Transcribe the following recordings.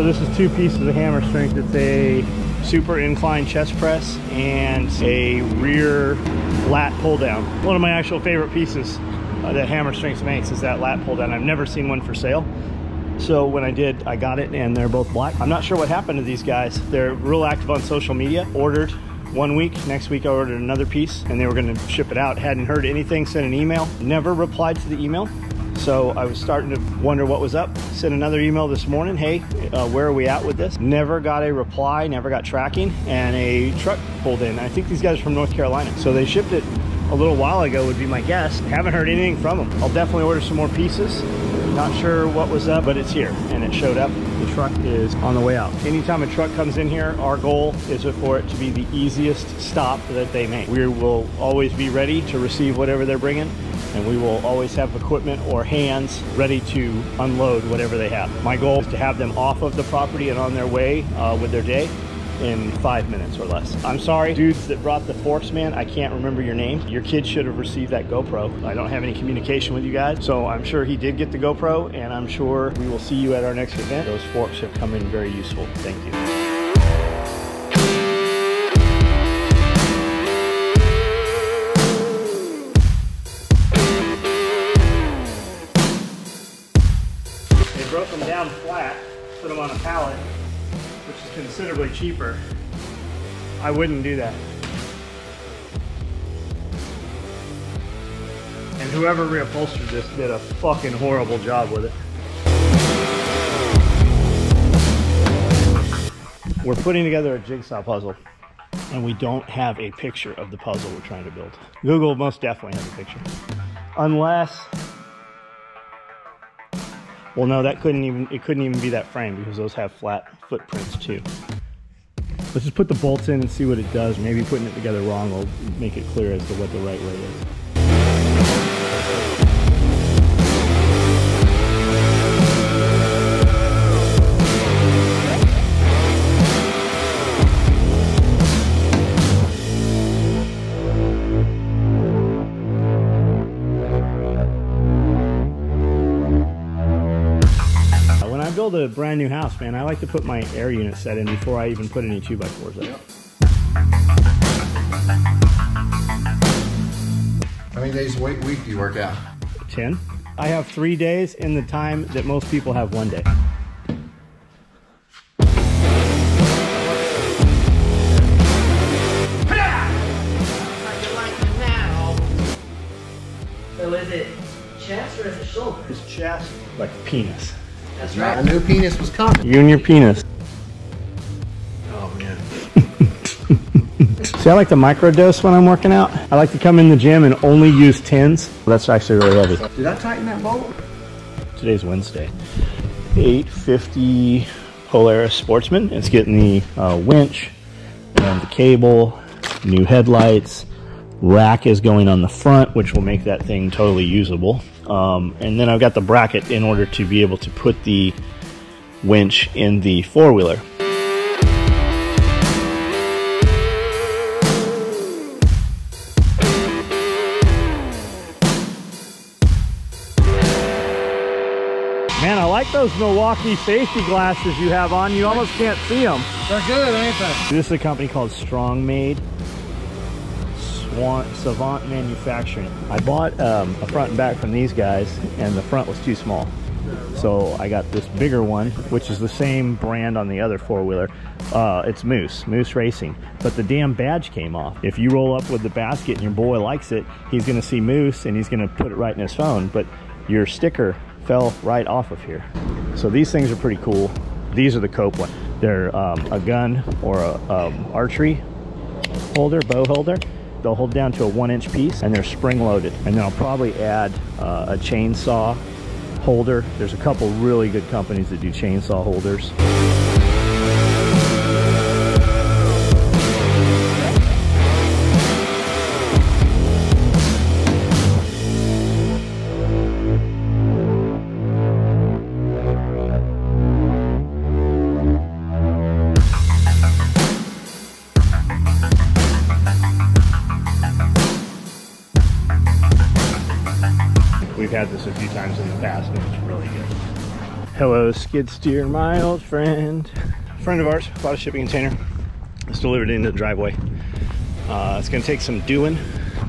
So this is two pieces of hammer strength. It's a super incline chest press and a rear lat pull down. One of my actual favorite pieces that Hammer Strength makes is that lat pull down. I've never seen one for sale. So when I did, I got it and they're both black. I'm not sure what happened to these guys. They're real active on social media. Ordered 1 week, next week I ordered another piece and they were gonna ship it out. Hadn't heard anything, sent an email, never replied to the email. So I was starting to wonder what was up. Sent another email this morning, hey, where are we at with this? Never got a reply, never got tracking, and a truck pulled in. I think these guys are from North Carolina. So they shipped it a little while ago would be my guess. Haven't heard anything from them. I'll definitely order some more pieces. Not sure what was up, but it's here and it showed up. The truck is on the way out. Anytime a truck comes in here, our goal is for it to be the easiest stop that they make. We will always be ready to receive whatever they're bringing, and we will always have equipment or hands ready to unload whatever they have. My goal is to have them off of the property and on their way with their day in 5 minutes or less. I'm sorry, dudes that brought the forks, man, I can't remember your name. Your kid should have received that GoPro. I don't have any communication with you guys, so I'm sure he did get the GoPro, and I'm sure we will see you at our next event. Those forks have come in very useful. Thank you. They broke them down flat, put them on a pallet, which is considerably cheaper. I wouldn't do that. And whoever reupholstered this did a fucking horrible job with it. We're putting together a jigsaw puzzle, and we don't have a picture of the puzzle we're trying to build. Google most definitely has a picture. Unless, well, no, it couldn't even be that frame because those have flat footprints too. Let's just put the bolts in and see what it does. Maybe putting it together wrong will make it clear as to what the right way is. Build a brand new house, man, I like to put my air unit set in before I even put any 2x4s up. Yep. How many days a week do you work out? 10. I have 3 days in the time that most people have 1 day. So is it chest or is it shoulder? It's chest, like penis. That's right. I knew penis was coming. You and your penis. Oh man. See, I like to microdose when I'm working out. I like to come in the gym and only use 10s. That's actually really heavy. Did I tighten that bolt? Today's Wednesday. 850 Polaris Sportsman. It's getting the winch and the cable, new headlights. Rack is going on the front, which will make that thing totally usable. And then I've got the bracket in order to be able to put the winch in the four-wheeler. Man, I like those Milwaukee safety glasses you have on. You almost can't see them. They're good, ain't they? This is a company called Strong Made. Savant Manufacturing. I bought a front and back from these guys, and the front was too small. So I got this bigger one, which is the same brand on the other four-wheeler. It's Moose Racing. But the damn badge came off. If you roll up with the basket and your boy likes it, he's gonna see Moose and he's gonna put it right in his phone. But your sticker fell right off of here. So these things are pretty cool. These are the Cope ones. They're a gun or a archery holder, bow holder. They'll hold down to a 1-inch piece, and they're spring loaded. And then I'll probably add a chainsaw holder. There's a couple really good companies that do chainsaw holders. We've had this a few times in the past, and it's really good. Hello, skid steer, my old friend. A friend of ours bought a shipping container. It's delivered into the driveway. It's gonna take some doing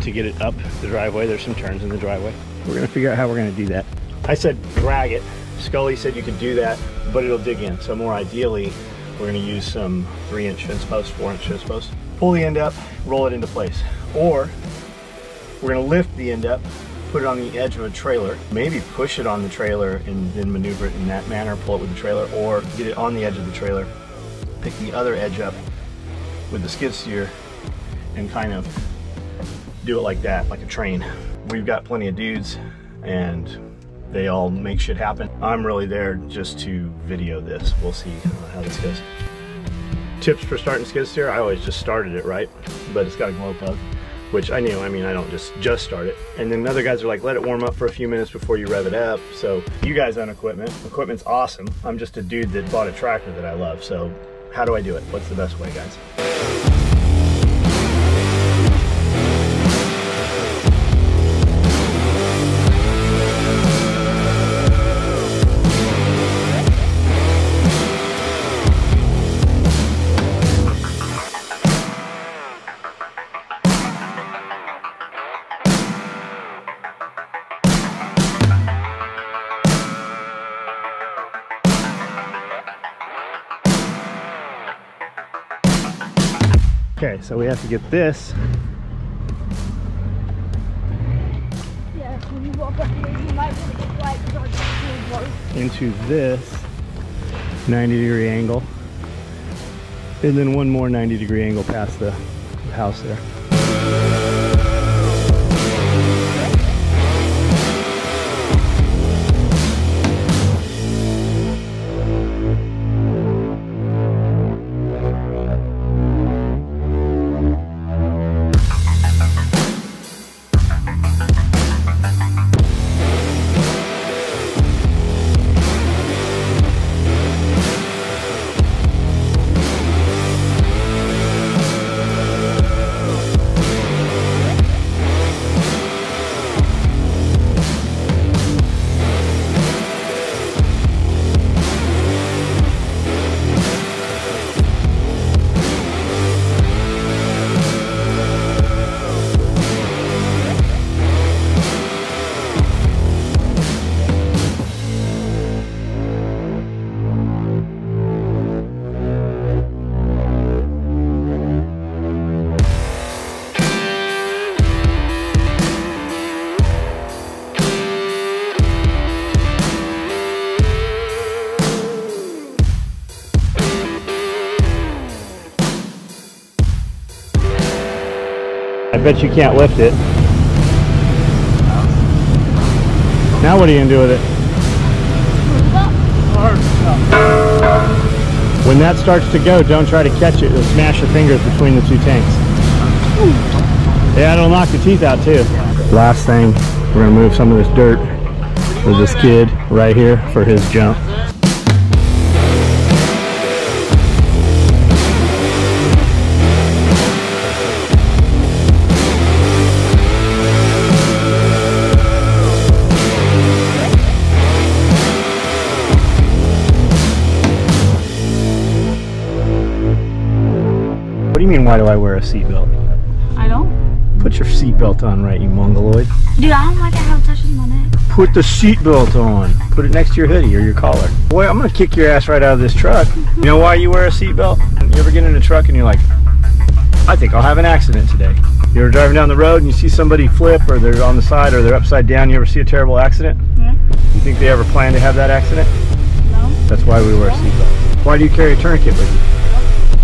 to get it up the driveway. There's some turns in the driveway. We're gonna figure out how we're gonna do that. I said drag it. Scully said you could do that, but it'll dig in. So more ideally, we're gonna use some 3-inch fence posts, 4-inch fence posts. Pull the end up, roll it into place. Or we're gonna lift the end up, put it on the edge of a trailer, maybe push it on the trailer and then maneuver it in that manner, pull it with the trailer, or get it on the edge of the trailer, pick the other edge up with the skid steer and kind of do it like that, like a train. We've got plenty of dudes and they all make shit happen. I'm really there just to video this. We'll see how this goes. Tips for starting skid steer, I always just started it, right? But it's got a glow plug, which I knew. I mean, I don't just start it. And then other guys are like, let it warm up for a few minutes before you rev it up. So you guys own equipment. Equipment's awesome. I'm just a dude that bought a tractor that I love. So how do I do it? What's the best way, guys? Okay, so we have to get this. Yeah, when you walk up here, you might want to get right into this 90-degree angle. And then one more 90-degree angle past the house there. I bet you can't lift it. Now what are you gonna do with it? When that starts to go, don't try to catch it. It'll smash your fingers between the two tanks. Yeah, it'll knock the teeth out too. Last thing, we're gonna move some of this dirt for this kid right here for his jump. What do you mean, why do I wear a seatbelt? I don't. Put your seatbelt on right, you mongoloid. Dude, I don't like how it touches my neck. Put the seatbelt on. Put it next to your hoodie or your collar. Boy, I'm gonna kick your ass right out of this truck. You know why you wear a seatbelt? You ever get in a truck and you're like, I think I'll have an accident today. You ever driving down the road and you see somebody flip, or they're on the side, or they're upside down, you ever see a terrible accident? Yeah. You think they ever plan to have that accident? No. That's why we wear seatbelts. Why do you carry a tourniquet with you?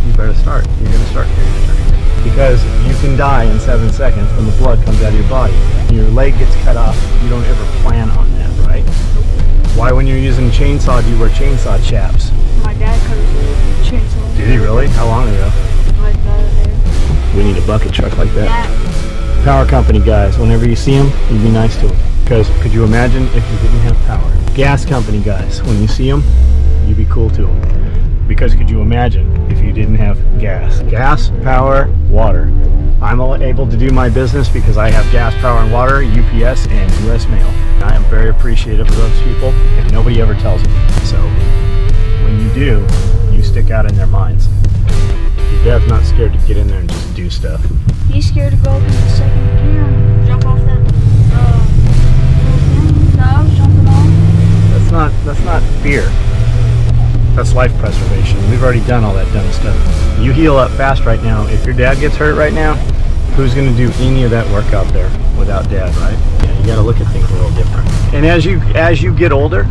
You better start. You're gonna start carrying a tourniquet. Because you can die in 7 seconds when the blood comes out of your body. Your leg gets cut off, you don't ever plan on that, right? Why, when you're using a chainsaw, do you wear chainsaw chaps? My dad cut his leg with a chainsaw. Did he really? How long ago? Like that there. We need a bucket truck like that. Yeah. Power company guys, whenever you see them, you be nice to them. Because could you imagine if you didn't have power? Gas company guys, when you see them, you be cool to them. Because could you imagine if you didn't have gas? Gas, power, water. I'm able to do my business because I have gas, power, and water, UPS, and US Mail. I am very appreciative of those people. If nobody nobody ever tells me. So when you do, you stick out in their minds. Your dad's not scared to get in there and just do stuff. He's scared to go up in the second gear and jump off that little thing that I was jumping on. That's not fear. That's life preservation. We've already done all that dumb stuff. You heal up fast right now. If your dad gets hurt right now, who's going to do any of that work out there without dad, right? Yeah, you got to look at things a little different. And as you get older,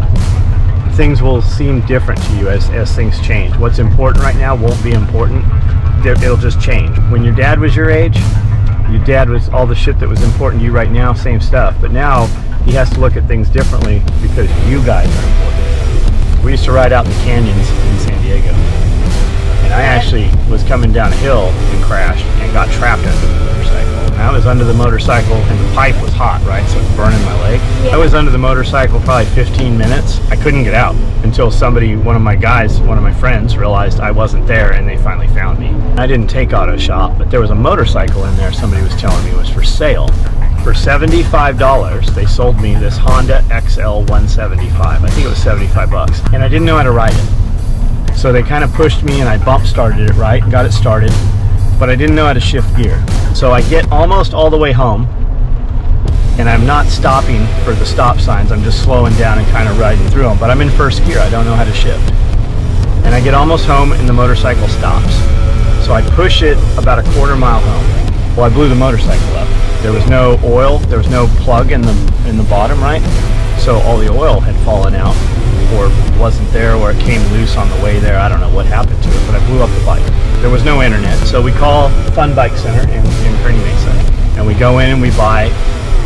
things will seem different to you as things change. What's important right now won't be important. It'll just change. When your dad was your age, your dad was all the shit that was important to you right now, same stuff. But now he has to look at things differently because you guys are important. We used to ride out in the canyons in San Diego. And I actually was coming down a hill and crashed and got trapped under the motorcycle. And I was under the motorcycle and the pipe was hot, right? So it's burning my leg. I was under the motorcycle probably 15 minutes. I couldn't get out until somebody, one of my friends realized I wasn't there and they finally found me. I didn't take auto shop, but there was a motorcycle in there somebody was telling me was for sale. For $75, they sold me this Honda XL 175. I think it was 75 bucks. And I didn't know how to ride it. So they kind of pushed me and I bump started it right, got it started, but I didn't know how to shift gear. So I get almost all the way home and I'm not stopping for the stop signs. I'm just slowing down and kind of riding through them, but I'm in first gear. I don't know how to shift. And I get almost home and the motorcycle stops. So I push it about a quarter mile home. Well, I blew the motorcycle up. There was no oil, there was no plug in the bottom, right? So all the oil had fallen out or wasn't there, or it came loose on the way there. I don't know what happened to it, but I blew up the bike. There was no internet, so we call Fun Bike Center in Kearney Mesa, and we go in and we buy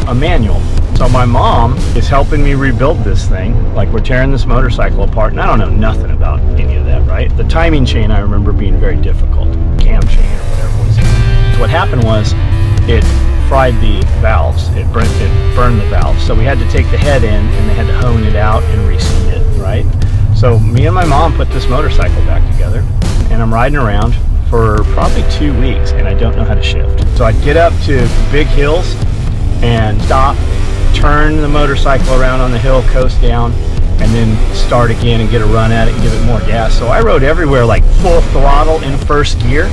a manual. So my mom is helping me rebuild this thing. Like, we're tearing this motorcycle apart, and I don't know nothing about any of that, right? The timing chain I remember being very difficult, cam chain or whatever it was. So what happened was, it fried the valves, it burned the valves. So we had to take the head in and they had to hone it out and reseat it, right? So me and my mom put this motorcycle back together and I'm riding around for probably 2 weeks and I don't know how to shift. So I'd get up to big hills and stop, turn the motorcycle around on the hill, coast down, and then start again and get a run at it and give it more gas. So I rode everywhere like full throttle in first gear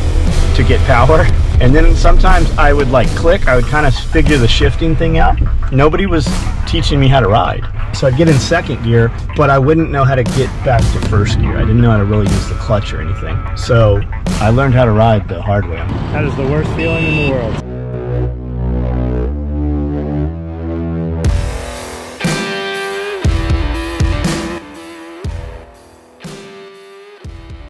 to get power. And then sometimes I would like click, I would kind of figure the shifting thing out. Nobody was teaching me how to ride. So I'd get in second gear, but I wouldn't know how to get back to first gear. I didn't know how to really use the clutch or anything. So I learned how to ride the hard way. That is the worst feeling in the world.